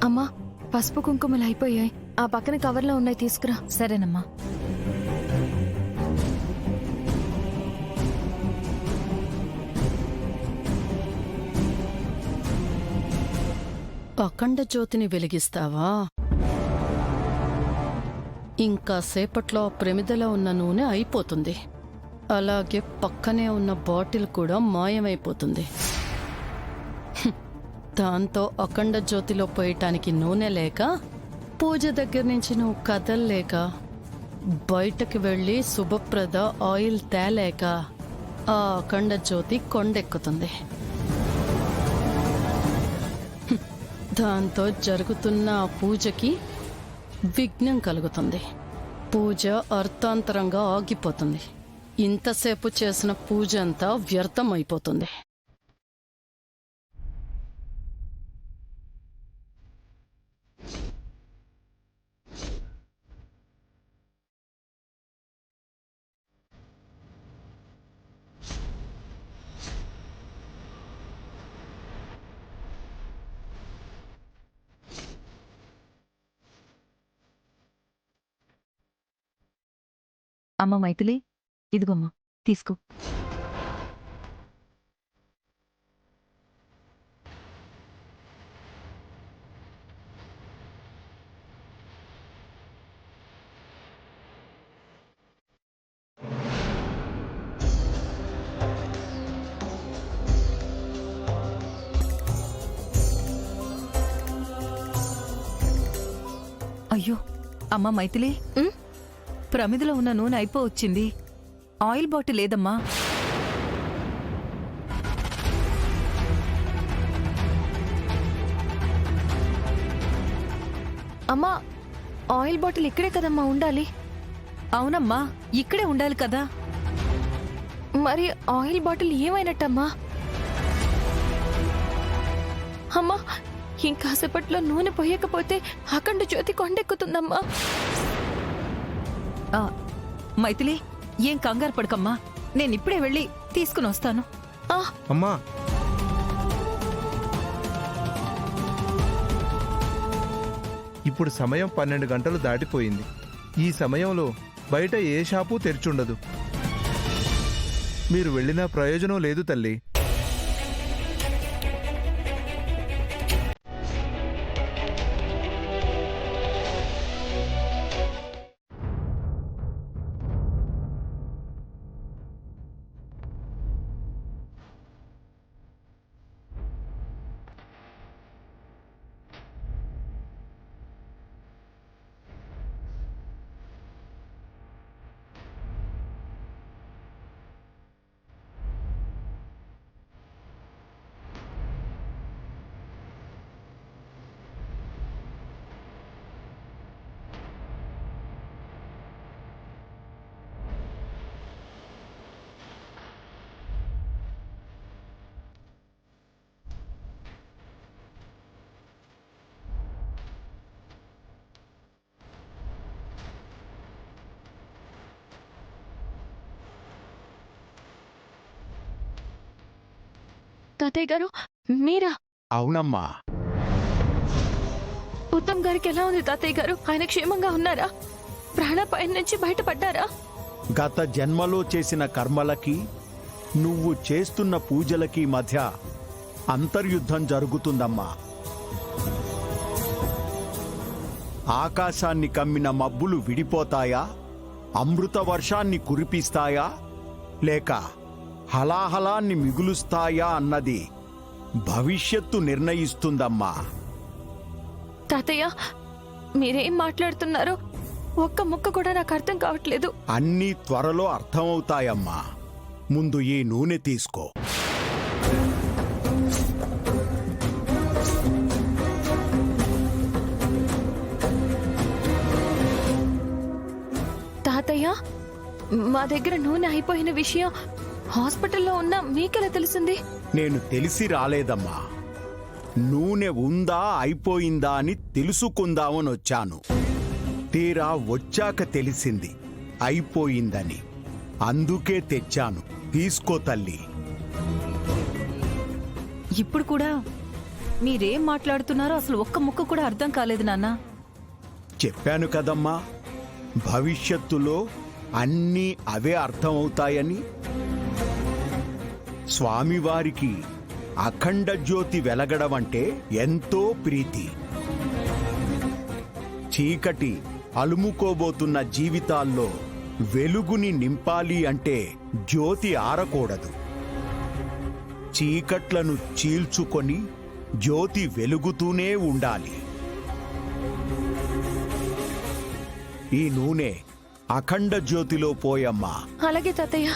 అమ్మా, పసుపు కుంకుమలు అయిపోయాయి. ఆ పక్కన కవర్లో ఉన్నాయి, తీసుకురా. సరేనమ్మా. అఖండ జ్యోతిని వెలిగిస్తావా? ఇంకా సేపట్లో ప్రమిదలో ఉన్న నూనె అయిపోతుంది. అలాగే పక్కనే ఉన్న బాటిల్ కూడా మాయమైపోతుంది. దాంతో అఖండ జ్యోతిలో పోయటానికి నూనె లేక, పూజ దగ్గర నుంచి నువ్వు కదల్లేక, బయటకు వెళ్ళి శుభప్రద ఆయిల్ తేలేక ఆ అఖండ జ్యోతి కొండెక్కుతుంది. దాంతో జరుగుతున్న ఆ పూజకి విఘ్నం కలుగుతుంది. పూజ అర్థాంతరంగా ఆగిపోతుంది. ఇంతసేపు చేసిన పూజ అంతా వ్యర్థం అయిపోతుంది. అమ్మ మైథిలి, ఇదిగోమ్మా, తీసుకో. అయ్యో, అమ్మ మైథిలి, ప్రమిదలో ఉన్న నూనె అయిపోవచ్చింది. ఆయిల్ బాటిల్ లేదమ్మా. అమ్మా, ఆయిల్ బాటిల్ ఇక్కడే కదమ్మా ఉండాలి. అవునమ్మా, ఇక్కడే ఉండాలి కదా. మరి ఆయిల్ బాటిల్ ఏమైనట్టమ్మా? అమ్మా, ఇంకాసేపట్లో నూనె పోయకపోతే అఖండ జ్యోతి కొండెక్కుతుందమ్మా. మైథిలి, ఏం కంగారు పడకమ్మా, నేనిప్పుడే వెళ్ళి తీసుకుని వస్తాను. అమ్మా, ఇప్పుడు సమయం 12 గంటలు దాటిపోయింది. ఈ సమయంలో బయట ఏ షాపు తెరిచుండదు. మీరు వెళ్ళినా ప్రయోజనం లేదు తల్లి. తాతయ్య గారు, మీరా? అవునమ్మా. ఉత్తమ్ గారికి ఎలా ఉంది తాతయ్య గారు? ఆయన క్షేమంగా ఉన్నారా? ప్రాణాపాయం నుంచి బయటపడ్డారా? గత జన్మలో చేసిన కర్మలకి నువ్వు చేస్తున్న పూజలకి మధ్య అంతర్యుద్ధం జరుగుతుందమ్మా. ఆకాశాన్ని కమ్మిన మబ్బులు విడిపోతాయా? అమృత వర్షాన్ని కురిపిస్తాయా? లేక హలాహలాన్ని మిగులుస్తాయా అన్నది భవిష్యత్తు నిర్ణయిస్తుందమ్మా. తాతయ్య, మీరేం మాట్లాడుతున్నారో ఒక్క ముక్క కూడా నాకు అర్థం కావట్లేదు. అన్నీ త్వరలో అర్థమవుతాయమ్మా. ముందు ఈ నూనె తీసుకో. తాతయ్య, మా దగ్గర నూనె అయిపోయిన విషయం హాస్పిటల్లో ఉన్న మీకెలా తెలిసింది? నేను తెలిసి రాలేదమ్మా. నూనె ఉందా అయిపోయిందా అని తెలుసుకుందామని వచ్చాను. తీరా వచ్చాక తెలిసింది అయిపోయిందని. అందుకే తెచ్చాను. తీసుకో తల్లి. ఇప్పుడు కూడా మీరేం మాట్లాడుతున్నారో అసలు ఒక్క ముక్క కూడా అర్థం కాలేదు నాన్న. చెప్పాను కదమ్మా, భవిష్యత్తులో అన్నీ అవే అర్థమవుతాయని. స్వామివారికి అఖండ జ్యోతి వెలగడం అంటే ఎంతో ప్రీతి. చీకటి అలుముకోబోతున్న జీవితాల్లో వెలుగుని నింపాలి అంటే జ్యోతి ఆరకూడదు. చీకట్లను చీల్చుకొని జ్యోతి వెలుగుతూనే ఉండాలి. ఈ నూనె అఖండ జ్యోతిలో పోయమ్మా. అలాగే తాతయ్య.